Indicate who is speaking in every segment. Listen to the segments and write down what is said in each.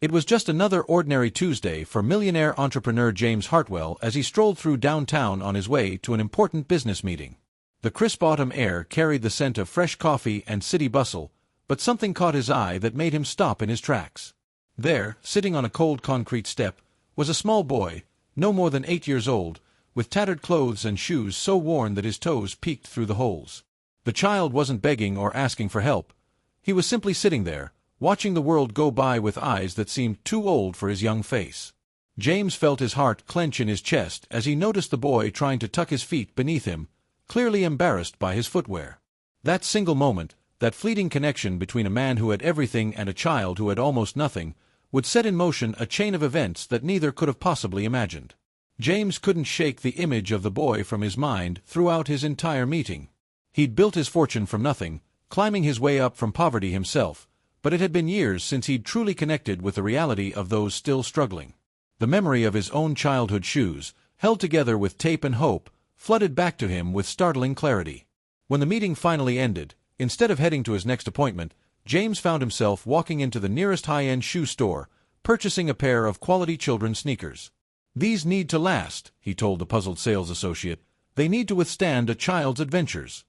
Speaker 1: It was just another ordinary Tuesday for millionaire entrepreneur James Hartwell as he strolled through downtown on his way to an important business meeting. The crisp autumn air carried the scent of fresh coffee and city bustle, but something caught his eye that made him stop in his tracks. There, sitting on a cold concrete step, was a small boy, no more than 8 years old, with tattered clothes and shoes so worn that his toes peeked through the holes. The child wasn't begging or asking for help. He was simply sitting there, watching the world go by with eyes that seemed too old for his young face. James felt his heart clench in his chest as he noticed the boy trying to tuck his feet beneath him, clearly embarrassed by his footwear. That single moment, that fleeting connection between a man who had everything and a child who had almost nothing, would set in motion a chain of events that neither could have possibly imagined. James couldn't shake the image of the boy from his mind throughout his entire meeting. He'd built his fortune from nothing, climbing his way up from poverty himself, but it had been years since he'd truly connected with the reality of those still struggling. The memory of his own childhood shoes, held together with tape and hope, flooded back to him with startling clarity. When the meeting finally ended, instead of heading to his next appointment, James found himself walking into the nearest high-end shoe store, purchasing a pair of quality children's sneakers. "These need to last," he told the puzzled sales associate. "They need to withstand a child's adventures."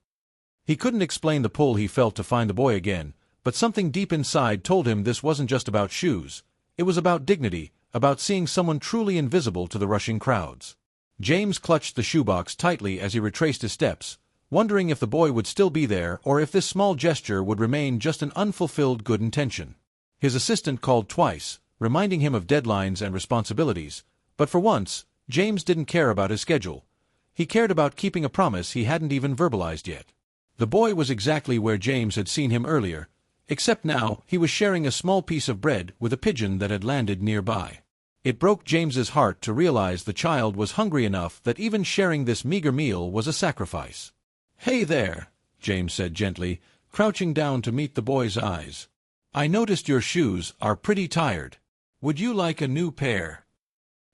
Speaker 1: He couldn't explain the pull he felt to find the boy again, but something deep inside told him this wasn't just about shoes. It was about dignity, about seeing someone truly invisible to the rushing crowds. James clutched the shoebox tightly as he retraced his steps, wondering if the boy would still be there or if this small gesture would remain just an unfulfilled good intention. His assistant called twice, reminding him of deadlines and responsibilities, but for once, James didn't care about his schedule. He cared about keeping a promise he hadn't even verbalized yet. The boy was exactly where James had seen him earlier, except now he was sharing a small piece of bread with a pigeon that had landed nearby. It broke James's heart to realize the child was hungry enough that even sharing this meager meal was a sacrifice. "Hey there," James said gently, crouching down to meet the boy's eyes. "I noticed your shoes are pretty tired. Would you like a new pair?"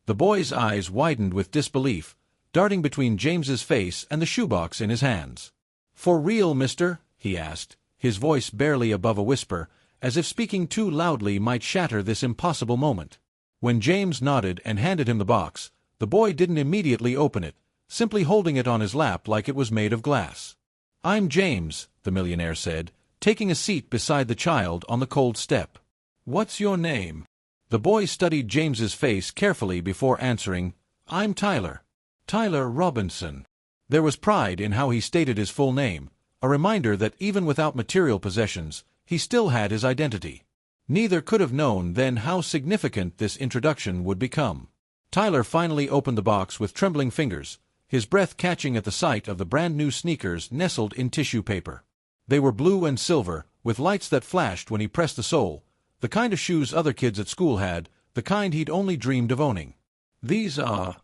Speaker 1: The boy's eyes widened with disbelief, darting between James's face and the shoebox in his hands. "For real, mister?" he asked, his voice barely above a whisper, as if speaking too loudly might shatter this impossible moment. When James nodded and handed him the box, the boy didn't immediately open it, simply holding it on his lap like it was made of glass. "I'm James," the millionaire said, taking a seat beside the child on the cold step. "What's your name?" The boy studied James's face carefully before answering. "I'm Tyler. Tyler Robinson." There was pride in how he stated his full name, a reminder that even without material possessions, he still had his identity. Neither could have known then how significant this introduction would become. Tyler finally opened the box with trembling fingers, his breath catching at the sight of the brand-new sneakers nestled in tissue paper. They were blue and silver, with lights that flashed when he pressed the sole, the kind of shoes other kids at school had, the kind he'd only dreamed of owning. "These are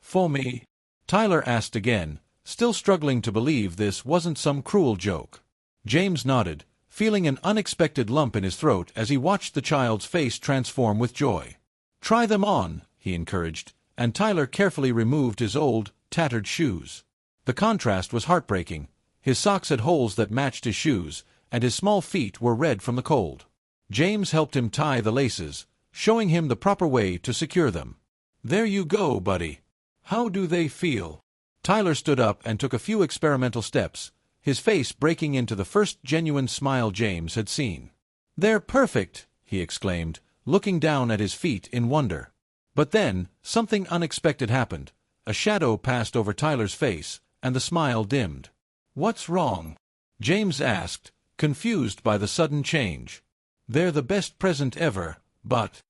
Speaker 1: for me?" Tyler asked again, still struggling to believe this wasn't some cruel joke. James nodded, feeling an unexpected lump in his throat as he watched the child's face transform with joy. "Try them on," he encouraged, and Tyler carefully removed his old, tattered shoes. The contrast was heartbreaking. His socks had holes that matched his shoes, and his small feet were red from the cold. James helped him tie the laces, showing him the proper way to secure them. "There you go, buddy. How do they feel?" Tyler stood up and took a few experimental steps, his face breaking into the first genuine smile James had seen. "They're perfect," he exclaimed, looking down at his feet in wonder. But then, something unexpected happened. A shadow passed over Tyler's face, and the smile dimmed. "What's wrong?" James asked, confused by the sudden change. "They're the best present ever, but—"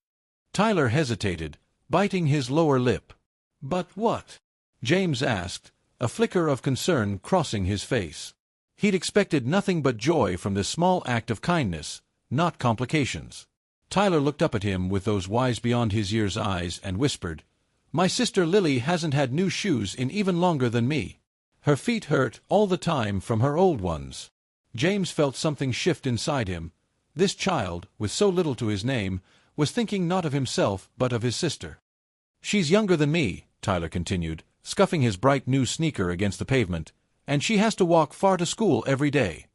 Speaker 1: Tyler hesitated, biting his lower lip. "But what?" James asked, a flicker of concern crossing his face. He'd expected nothing but joy from this small act of kindness, not complications. Tyler looked up at him with those wise-beyond-his-years eyes and whispered, "My sister Lily hasn't had new shoes in even longer than me. Her feet hurt all the time from her old ones." James felt something shift inside him. This child, with so little to his name, was thinking not of himself but of his sister. "She's younger than me," Tyler continued, scuffing his bright new sneaker against the pavement, "and she has to walk far to school every day."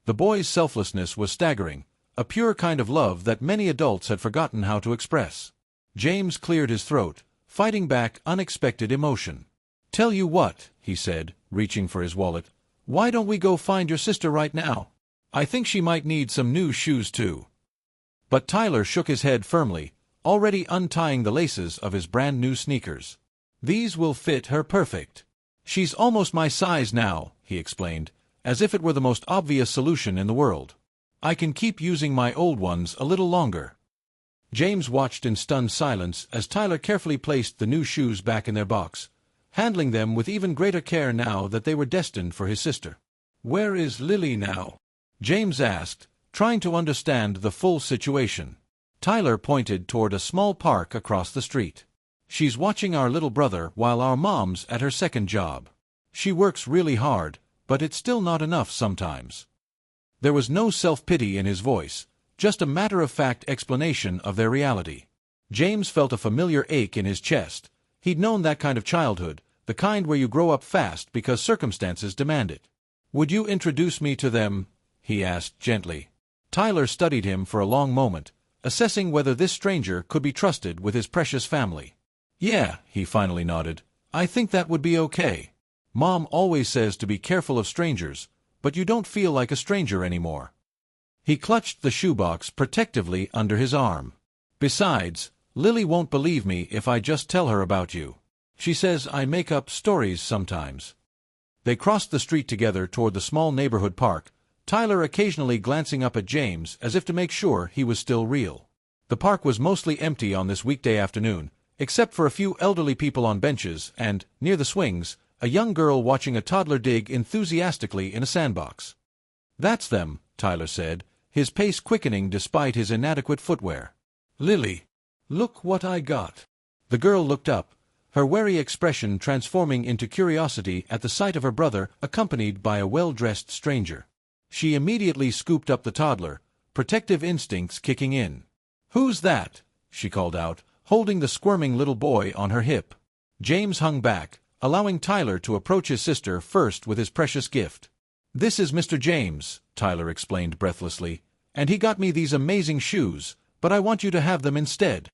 Speaker 1: The boy's selflessness was staggering, a pure kind of love that many adults had forgotten how to express. James cleared his throat, fighting back unexpected emotion. "Tell you what," he said, reaching for his wallet, "why don't we go find your sister right now? I think she might need some new shoes too." But Tyler shook his head firmly, already untying the laces of his brand-new sneakers. "These will fit her perfect. She's almost my size now," he explained, as if it were the most obvious solution in the world. "I can keep using my old ones a little longer." James watched in stunned silence as Tyler carefully placed the new shoes back in their box, handling them with even greater care now that they were destined for his sister. "Where is Lily now?" James asked, trying to understand the full situation. Tyler pointed toward a small park across the street. "She's watching our little brother while our mom's at her second job. She works really hard, but it's still not enough sometimes." There was no self-pity in his voice, just a matter-of-fact explanation of their reality. James felt a familiar ache in his chest. He'd known that kind of childhood, the kind where you grow up fast because circumstances demand it. "Would you introduce me to them?" he asked gently. Tyler studied him for a long moment, assessing whether this stranger could be trusted with his precious family. "Yeah," he finally nodded. "I think that would be okay. Mom always says to be careful of strangers, but you don't feel like a stranger anymore." He clutched the shoebox protectively under his arm. "Besides, Lily won't believe me if I just tell her about you. She says I make up stories sometimes." They crossed the street together toward the small neighborhood park, Tyler occasionally glancing up at James as if to make sure he was still real. The park was mostly empty on this weekday afternoon, except for a few elderly people on benches and, near the swings, a young girl watching a toddler dig enthusiastically in a sandbox. "That's them," Tyler said, his pace quickening despite his inadequate footwear. "Lily, look what I got." The girl looked up, her wary expression transforming into curiosity at the sight of her brother accompanied by a well-dressed stranger. She immediately scooped up the toddler, protective instincts kicking in. "Who's that?" she called out, holding the squirming little boy on her hip. James hung back, allowing Tyler to approach his sister first with his precious gift. "This is Mr. James," Tyler explained breathlessly, "and he got me these amazing shoes, but I want you to have them instead."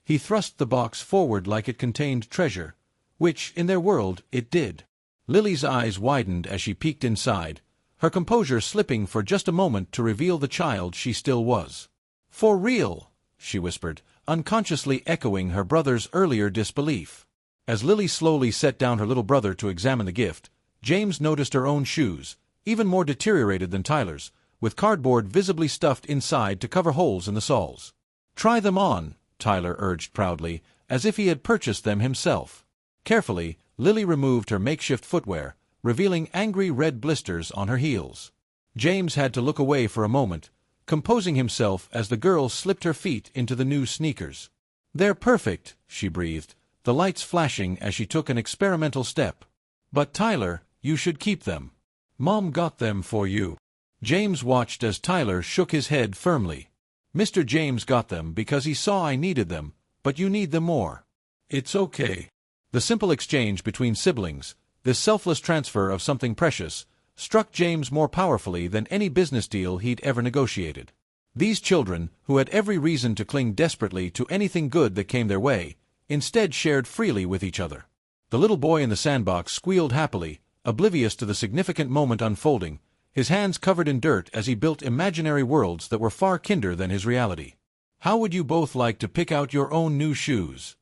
Speaker 1: He thrust the box forward like it contained treasure, which, in their world, it did. Lily's eyes widened as she peeked inside, her composure slipping for just a moment to reveal the child she still was. "For real," she whispered, unconsciously echoing her brother's earlier disbelief. As Lily slowly set down her little brother to examine the gift, James noticed her own shoes, even more deteriorated than Tyler's, with cardboard visibly stuffed inside to cover holes in the soles. "Try them on," Tyler urged proudly, as if he had purchased them himself. Carefully, Lily removed her makeshift footwear, revealing angry red blisters on her heels. James had to look away for a moment, composing himself as the girl slipped her feet into the new sneakers. "They're perfect," she breathed, the lights flashing as she took an experimental step. "But Tyler, you should keep them. Mom got them for you." James watched as Tyler shook his head firmly. "Mr. James got them because he saw I needed them, but you need them more." "It's okay." The simple exchange between siblings, this selfless transfer of something precious, struck James more powerfully than any business deal he'd ever negotiated. These children, who had every reason to cling desperately to anything good that came their way, instead shared freely with each other. The little boy in the sandbox squealed happily, oblivious to the significant moment unfolding, his hands covered in dirt as he built imaginary worlds that were far kinder than his reality. "How would you both like to pick out your own new shoes?"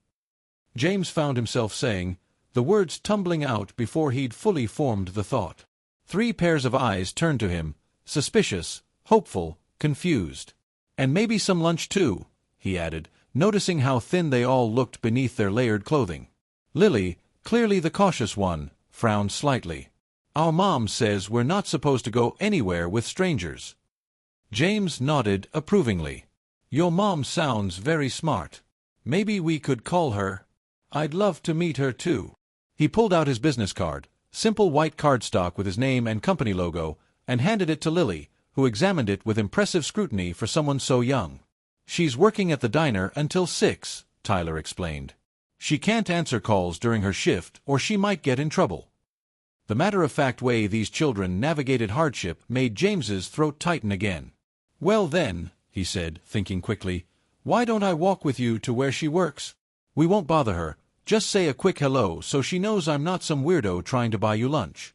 Speaker 1: James found himself saying, the words tumbling out before he'd fully formed the thought. 3 pairs of eyes turned to him, suspicious, hopeful, confused. "And maybe some lunch too," he added, noticing how thin they all looked beneath their layered clothing. Lily, clearly the cautious one, frowned slightly. "Our mom says we're not supposed to go anywhere with strangers." James nodded approvingly. "Your mom sounds very smart. Maybe we could call her. I'd love to meet her too." He pulled out his business card, simple white cardstock with his name and company logo, and handed it to Lily, who examined it with impressive scrutiny for someone so young. "She's working at the diner until 6, Tyler explained. "She can't answer calls during her shift or she might get in trouble." The matter-of-fact way these children navigated hardship made James's throat tighten again. "Well then," he said, thinking quickly, "why don't I walk with you to where she works? We won't bother her. Just say a quick hello so she knows I'm not some weirdo trying to buy you lunch."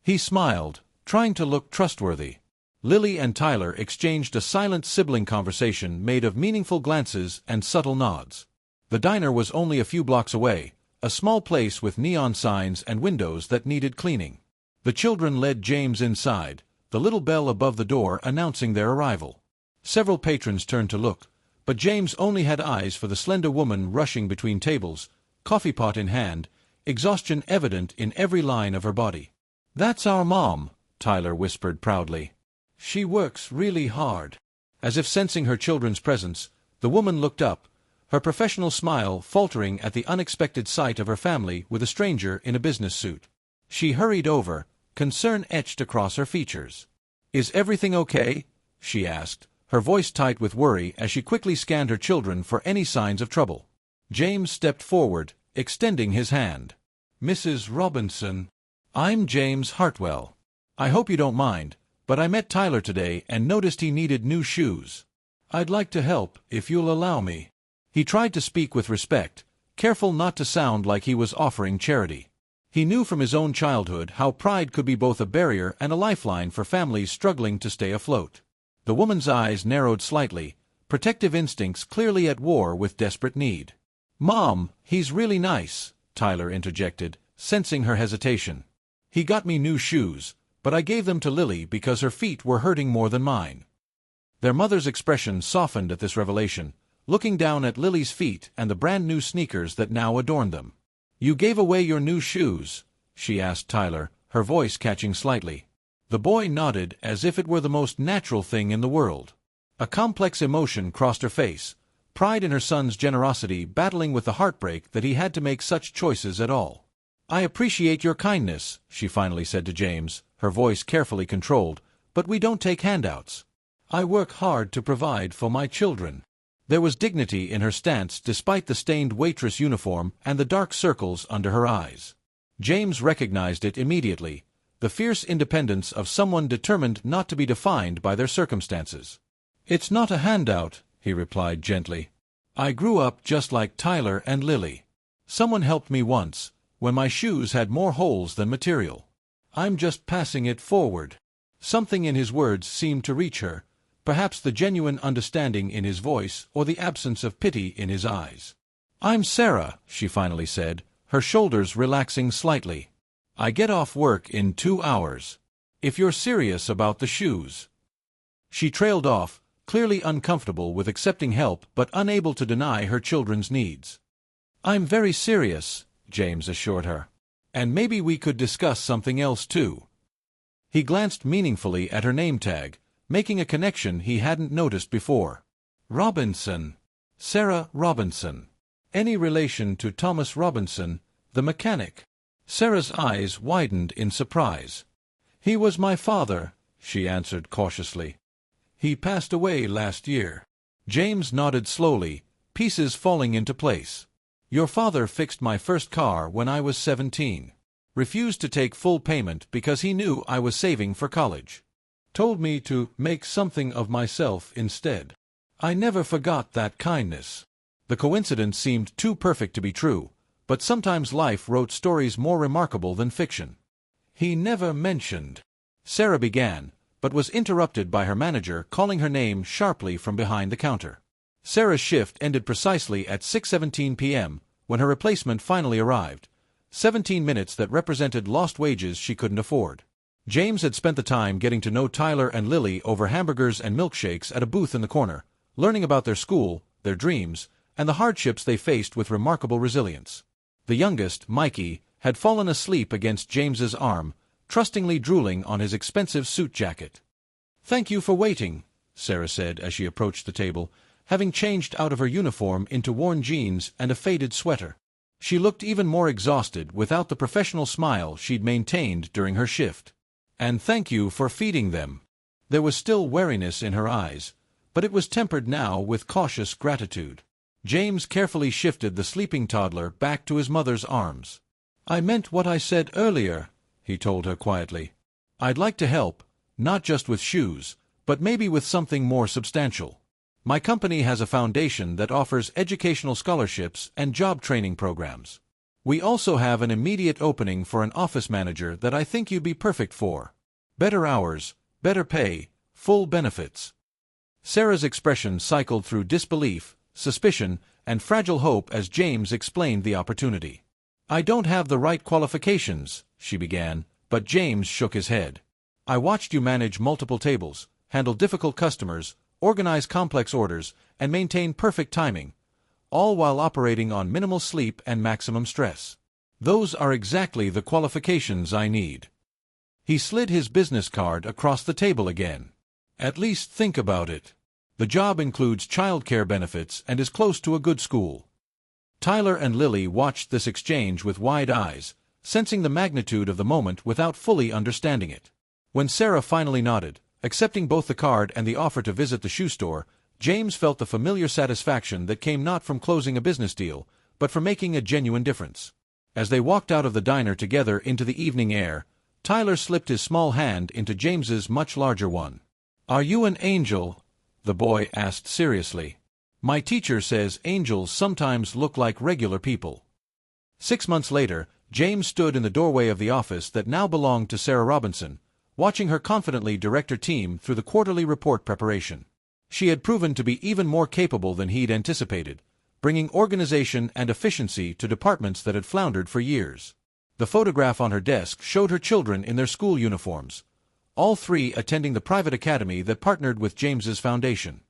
Speaker 1: He smiled, trying to look trustworthy. Lily and Tyler exchanged a silent sibling conversation made of meaningful glances and subtle nods. The diner was only a few blocks away, a small place with neon signs and windows that needed cleaning. The children led James inside, the little bell above the door announcing their arrival. Several patrons turned to look, but James only had eyes for the slender woman rushing between tables, coffee pot in hand, exhaustion evident in every line of her body. "That's our mom," Tyler whispered proudly. "She works really hard." As if sensing her children's presence, the woman looked up, her professional smile faltering at the unexpected sight of her family with a stranger in a business suit. She hurried over, concern etched across her features. "Is everything okay?" she asked, her voice tight with worry as she quickly scanned her children for any signs of trouble. James stepped forward, extending his hand. "Mrs. Robinson, I'm James Hartwell. I hope you don't mind, but I met Tyler today and noticed he needed new shoes. I'd like to help, if you'll allow me." He tried to speak with respect, careful not to sound like he was offering charity. He knew from his own childhood how pride could be both a barrier and a lifeline for families struggling to stay afloat. The woman's eyes narrowed slightly, protective instincts clearly at war with desperate need. "Mom, he's really nice," Tyler interjected, sensing her hesitation. "He got me new shoes, but I gave them to Lily because her feet were hurting more than mine." Their mother's expression softened at this revelation, looking down at Lily's feet and the brand-new sneakers that now adorned them. "You gave away your new shoes?" she asked Tyler, her voice catching slightly. The boy nodded as if it were the most natural thing in the world. A complex emotion crossed her face, pride in her son's generosity battling with the heartbreak that he had to make such choices at all. "I appreciate your kindness," she finally said to James, her voice carefully controlled, "but we don't take handouts. I work hard to provide for my children." There was dignity in her stance despite the stained waitress uniform and the dark circles under her eyes. James recognized it immediately, the fierce independence of someone determined not to be defined by their circumstances. "It's not a handout," he replied gently. "I grew up just like Tyler and Lily. Someone helped me once, when my shoes had more holes than material. I'm just passing it forward." Something in his words seemed to reach her, perhaps the genuine understanding in his voice or the absence of pity in his eyes. "I'm Sarah," she finally said, her shoulders relaxing slightly. "I get off work in 2 hours. If you're serious about the shoes." She trailed off, clearly uncomfortable with accepting help but unable to deny her children's needs. "I'm very serious," James assured her. "And maybe we could discuss something else too." He glanced meaningfully at her name tag, making a connection he hadn't noticed before. "Robinson. Sarah Robinson. Any relation to Thomas Robinson, the mechanic?" Sarah's eyes widened in surprise. "He was my father," she answered cautiously. "He passed away last year." James nodded slowly, pieces falling into place. "Your father fixed my first car when I was 17. Refused to take full payment because he knew I was saving for college. Told me to make something of myself instead. I never forgot that kindness." The coincidence seemed too perfect to be true, but sometimes life wrote stories more remarkable than fiction. "He never mentioned—" Sarah began, but was interrupted by her manager calling her name sharply from behind the counter. Sarah's shift ended precisely at 6:17 p.m., when her replacement finally arrived. 17 minutes that represented lost wages she couldn't afford. James had spent the time getting to know Tyler and Lily over hamburgers and milkshakes at a booth in the corner, learning about their school, their dreams, and the hardships they faced with remarkable resilience. The youngest, Mikey, had fallen asleep against James's arm, trustingly drooling on his expensive suit jacket. "Thank you for waiting," Sarah said as she approached the table, having changed out of her uniform into worn jeans and a faded sweater. She looked even more exhausted without the professional smile she'd maintained during her shift. "And thank you for feeding them." There was still wariness in her eyes, but it was tempered now with cautious gratitude. James carefully shifted the sleeping toddler back to his mother's arms. "I meant what I said earlier," he told her quietly. "I'd like to help, not just with shoes, but maybe with something more substantial. My company has a foundation that offers educational scholarships and job training programs. We also have an immediate opening for an office manager that I think you'd be perfect for. Better hours, better pay, full benefits." Sarah's expression cycled through disbelief, suspicion, and fragile hope as James explained the opportunity. "I don't have the right qualifications," she began, but James shook his head. "I watched you manage multiple tables, handle difficult customers, organize complex orders, and maintain perfect timing, all while operating on minimal sleep and maximum stress. Those are exactly the qualifications I need." He slid his business card across the table again. "At least think about it. The job includes childcare benefits and is close to a good school." Tyler and Lily watched this exchange with wide eyes, sensing the magnitude of the moment without fully understanding it. When Sarah finally nodded, accepting both the card and the offer to visit the shoe store, James felt the familiar satisfaction that came not from closing a business deal, but from making a genuine difference. As they walked out of the diner together into the evening air, Tyler slipped his small hand into James's much larger one. "Are you an angel?" the boy asked seriously. "My teacher says angels sometimes look like regular people." 6 months later, James stood in the doorway of the office that now belonged to Sarah Robinson, watching her confidently direct her team through the quarterly report preparation. She had proven to be even more capable than he'd anticipated, bringing organization and efficiency to departments that had floundered for years. The photograph on her desk showed her children in their school uniforms, all 3 attending the private academy that partnered with James's foundation.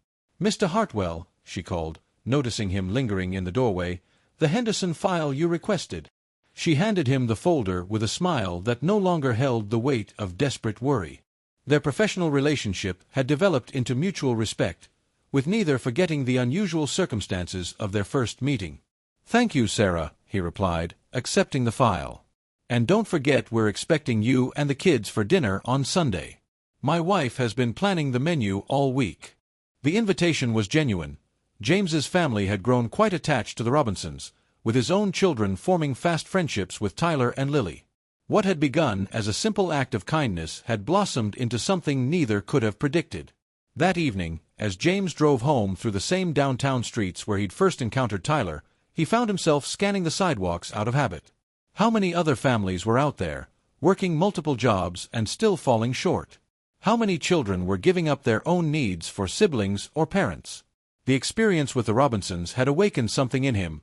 Speaker 1: "Mr. Hartwell," she called, noticing him lingering in the doorway, "the Henderson file you requested." She handed him the folder with a smile that no longer held the weight of desperate worry. Their professional relationship had developed into mutual respect, with neither forgetting the unusual circumstances of their first meeting. "Thank you, Sarah," he replied, accepting the file. "And don't forget we're expecting you and the kids for dinner on Sunday. My wife has been planning the menu all week." The invitation was genuine. James's family had grown quite attached to the Robinsons, with his own children forming fast friendships with Tyler and Lily. What had begun as a simple act of kindness had blossomed into something neither could have predicted. That evening, as James drove home through the same downtown streets where he'd first encountered Tyler, he found himself scanning the sidewalks out of habit. How many other families were out there, working multiple jobs and still falling short? How many children were giving up their own needs for siblings or parents? The experience with the Robinsons had awakened something in him,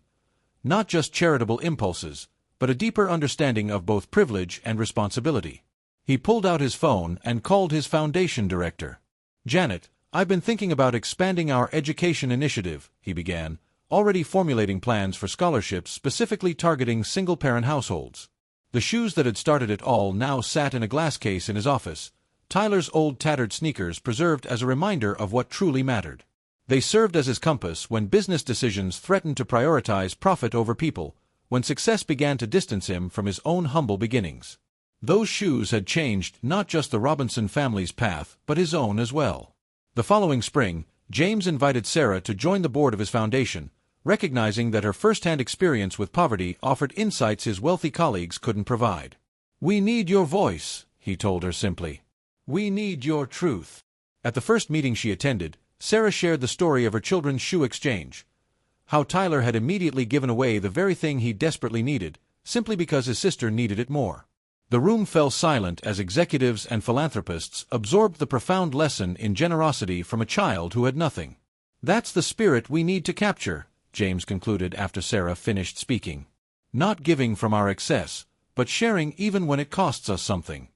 Speaker 1: not just charitable impulses, but a deeper understanding of both privilege and responsibility. He pulled out his phone and called his foundation director. "Janet, I've been thinking about expanding our education initiative," he began, already formulating plans for scholarships specifically targeting single-parent households. The shoes that had started it all now sat in a glass case in his office, Tyler's old tattered sneakers preserved as a reminder of what truly mattered. They served as his compass when business decisions threatened to prioritize profit over people, when success began to distance him from his own humble beginnings. Those shoes had changed not just the Robinson family's path, but his own as well. The following spring, James invited Sarah to join the board of his foundation, recognizing that her first-hand experience with poverty offered insights his wealthy colleagues couldn't provide. "We need your voice," he told her simply. "We need your truth." At the first meeting she attended, Sarah shared the story of her children's shoe exchange, how Tyler had immediately given away the very thing he desperately needed, simply because his sister needed it more. The room fell silent as executives and philanthropists absorbed the profound lesson in generosity from a child who had nothing. "That's the spirit we need to capture," James concluded after Sarah finished speaking. "Not giving from our excess, but sharing even when it costs us something."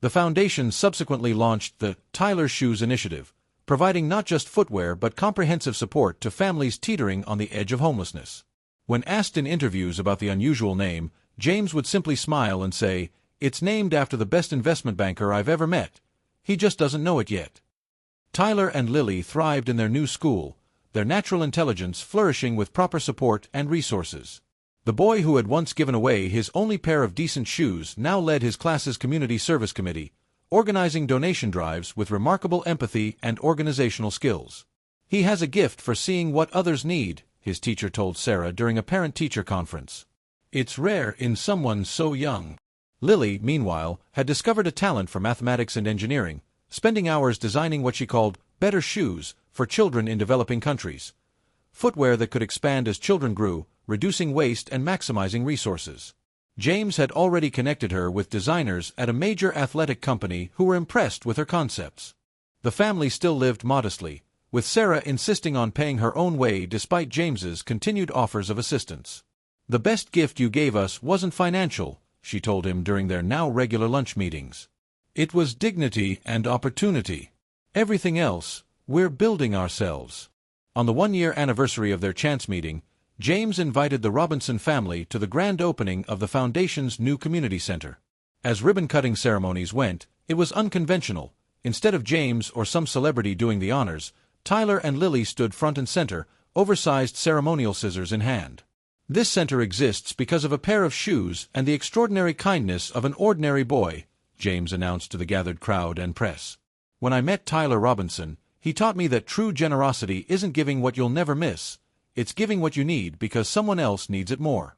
Speaker 1: The foundation subsequently launched the Tyler Shoes Initiative, providing not just footwear but comprehensive support to families teetering on the edge of homelessness. When asked in interviews about the unusual name, James would simply smile and say, "It's named after the best investment banker I've ever met. He just doesn't know it yet." Tyler and Lily thrived in their new school, their natural intelligence flourishing with proper support and resources. The boy who had once given away his only pair of decent shoes now led his class's community service committee, organizing donation drives with remarkable empathy and organizational skills. "He has a gift for seeing what others need," his teacher told Sarah during a parent-teacher conference. "It's rare in someone so young." Lily, meanwhile, had discovered a talent for mathematics and engineering, spending hours designing what she called better shoes for children in developing countries. Footwear that could expand as children grew, reducing waste and maximizing resources. James had already connected her with designers at a major athletic company who were impressed with her concepts. The family still lived modestly, with Sarah insisting on paying her own way despite James's continued offers of assistance. "The best gift you gave us wasn't financial," she told him during their now regular lunch meetings. "It was dignity and opportunity. Everything else, we're building ourselves." On the one-year anniversary of their chance meeting, James invited the Robinson family to the grand opening of the Foundation's new community center. As ribbon-cutting ceremonies went, it was unconventional. Instead of James or some celebrity doing the honors, Tyler and Lily stood front and center, oversized ceremonial scissors in hand. "This center exists because of a pair of shoes and the extraordinary kindness of an ordinary boy," James announced to the gathered crowd and press. "When I met Tyler Robinson, he taught me that true generosity isn't giving what you'll never miss. It's giving what you need because someone else needs it more."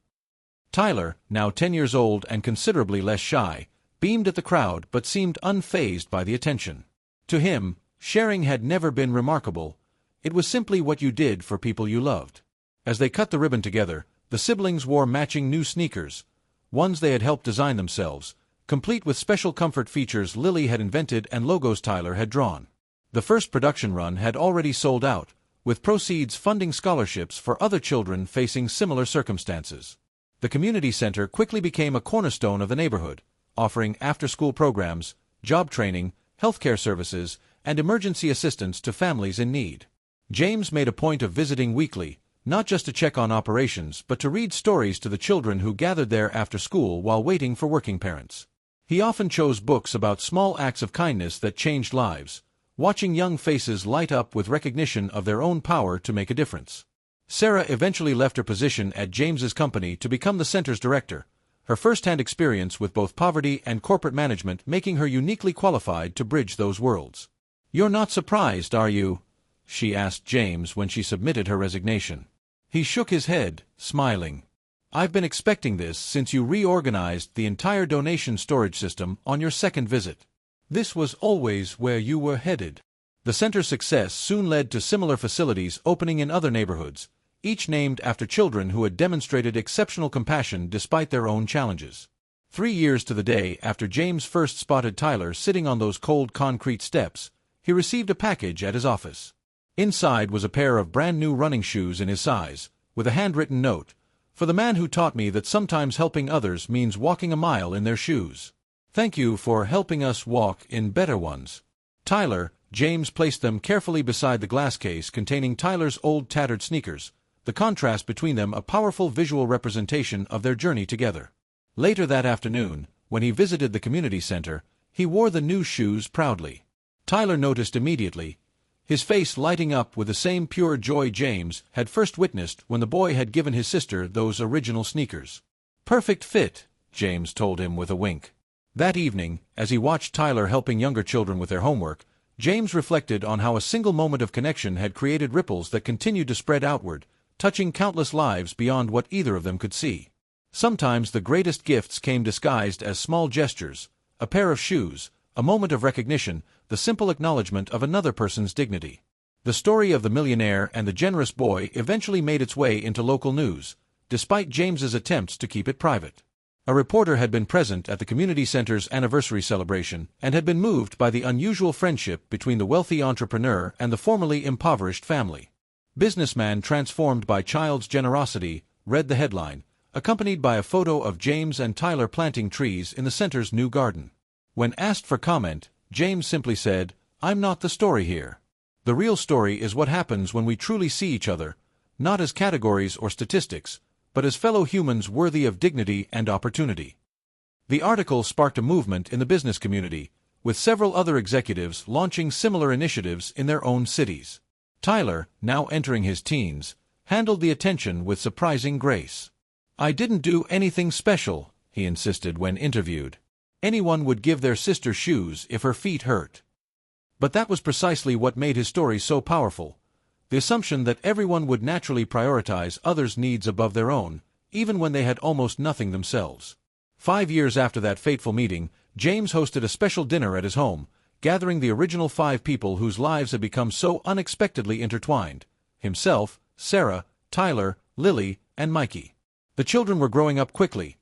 Speaker 1: Tyler, now 10 years old and considerably less shy, beamed at the crowd but seemed unfazed by the attention. To him, sharing had never been remarkable. It was simply what you did for people you loved. As they cut the ribbon together, the siblings wore matching new sneakers, ones they had helped design themselves, complete with special comfort features Lily had invented and logos Tyler had drawn. The first production run had already sold out, with proceeds funding scholarships for other children facing similar circumstances. The community center quickly became a cornerstone of the neighborhood, offering after-school programs, job training, healthcare services, and emergency assistance to families in need. James made a point of visiting weekly, not just to check on operations but to read stories to the children who gathered there after school while waiting for working parents. He often chose books about small acts of kindness that changed lives, watching young faces light up with recognition of their own power to make a difference. Sarah eventually left her position at James's company to become the center's director, her first-hand experience with both poverty and corporate management making her uniquely qualified to bridge those worlds. "You're not surprised, are you?" she asked James when she submitted her resignation. He shook his head, smiling. "I've been expecting this since you reorganized the entire donation storage system on your second visit. This was always where you were headed." The center's success soon led to similar facilities opening in other neighborhoods, each named after children who had demonstrated exceptional compassion despite their own challenges. 3 years to the day after James first spotted Tyler sitting on those cold concrete steps, he received a package at his office. Inside was a pair of brand-new running shoes in his size, with a handwritten note, "For the man who taught me that sometimes helping others means walking a mile in their shoes. Thank you for helping us walk in better ones." James placed them carefully beside the glass case containing Tyler's old tattered sneakers, the contrast between them a powerful visual representation of their journey together. Later that afternoon, when he visited the community center, he wore the new shoes proudly. Tyler noticed immediately, his face lighting up with the same pure joy James had first witnessed when the boy had given his sister those original sneakers. "Perfect fit," James told him with a wink. That evening, as he watched Tyler helping younger children with their homework, James reflected on how a single moment of connection had created ripples that continued to spread outward, touching countless lives beyond what either of them could see. Sometimes the greatest gifts came disguised as small gestures, a pair of shoes, a moment of recognition, the simple acknowledgement of another person's dignity. The story of the millionaire and the generous boy eventually made its way into local news, despite James's attempts to keep it private. A reporter had been present at the community center's anniversary celebration and had been moved by the unusual friendship between the wealthy entrepreneur and the formerly impoverished family. "Businessman transformed by child's generosity," read the headline, accompanied by a photo of James and Tyler planting trees in the center's new garden. When asked for comment, James simply said, "I'm not the story here. The real story is what happens when we truly see each other, not as categories or statistics, but as fellow humans worthy of dignity and opportunity." The article sparked a movement in the business community, with several other executives launching similar initiatives in their own cities. Tyler, now entering his teens, handled the attention with surprising grace. "I didn't do anything special," he insisted when interviewed. "Anyone would give their sister shoes if her feet hurt." But that was precisely what made his story so powerful. The assumption that everyone would naturally prioritize others' needs above their own, even when they had almost nothing themselves. 5 years after that fateful meeting, James hosted a special dinner at his home, gathering the original 5 people whose lives had become so unexpectedly intertwined: himself, Sarah, Tyler, Lily, and Mikey. The children were growing up quickly.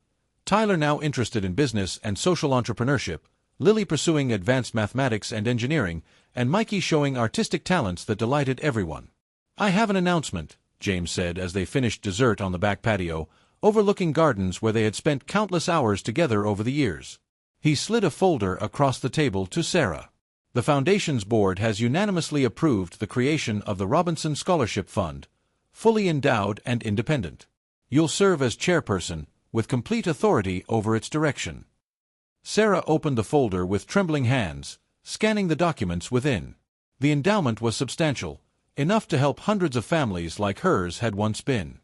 Speaker 1: Tyler now interested in business and social entrepreneurship, Lily pursuing advanced mathematics and engineering, and Mikey showing artistic talents that delighted everyone. "I have an announcement," James said as they finished dessert on the back patio, overlooking gardens where they had spent countless hours together over the years. He slid a folder across the table to Sarah. "The Foundation's board has unanimously approved the creation of the Robinson Scholarship Fund, fully endowed and independent. You'll serve as chairperson, with complete authority over its direction." Sarah opened the folder with trembling hands, scanning the documents within. The endowment was substantial, enough to help hundreds of families like hers had once been.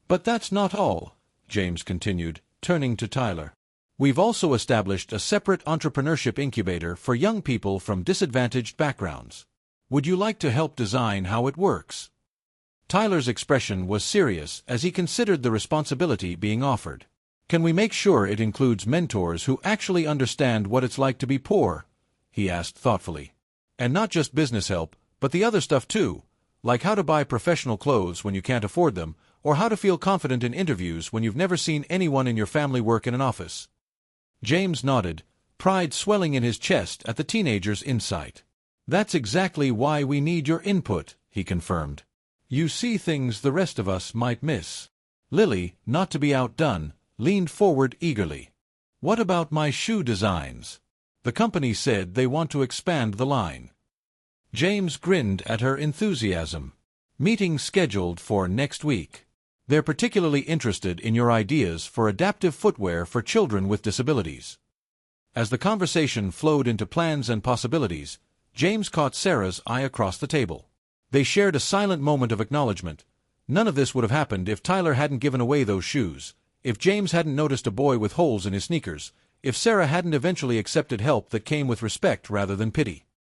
Speaker 1: "But that's not all," James continued, turning to Tyler. "We've also established a separate entrepreneurship incubator for young people from disadvantaged backgrounds. Would you like to help design how it works?" Tyler's expression was serious as he considered the responsibility being offered. "Can we make sure it includes mentors who actually understand what it's like to be poor?" he asked thoughtfully. "And not just business help, but the other stuff too, like how to buy professional clothes when you can't afford them, or how to feel confident in interviews when you've never seen anyone in your family work in an office." James nodded, pride swelling in his chest at the teenager's insight. "That's exactly why we need your input," he confirmed. "You see things the rest of us might miss." Lily, not to be outdone, leaned forward eagerly. "What about my shoe designs? The company said they want to expand the line." James grinned at her enthusiasm. "Meeting scheduled for next week. They're particularly interested in your ideas for adaptive footwear for children with disabilities." As the conversation flowed into plans and possibilities, James caught Sarah's eye across the table. They shared a silent moment of acknowledgement. None of this would have happened if Tyler hadn't given away those shoes, if James hadn't noticed a boy with holes in his sneakers, if Sarah hadn't eventually accepted help that came with respect rather than pity.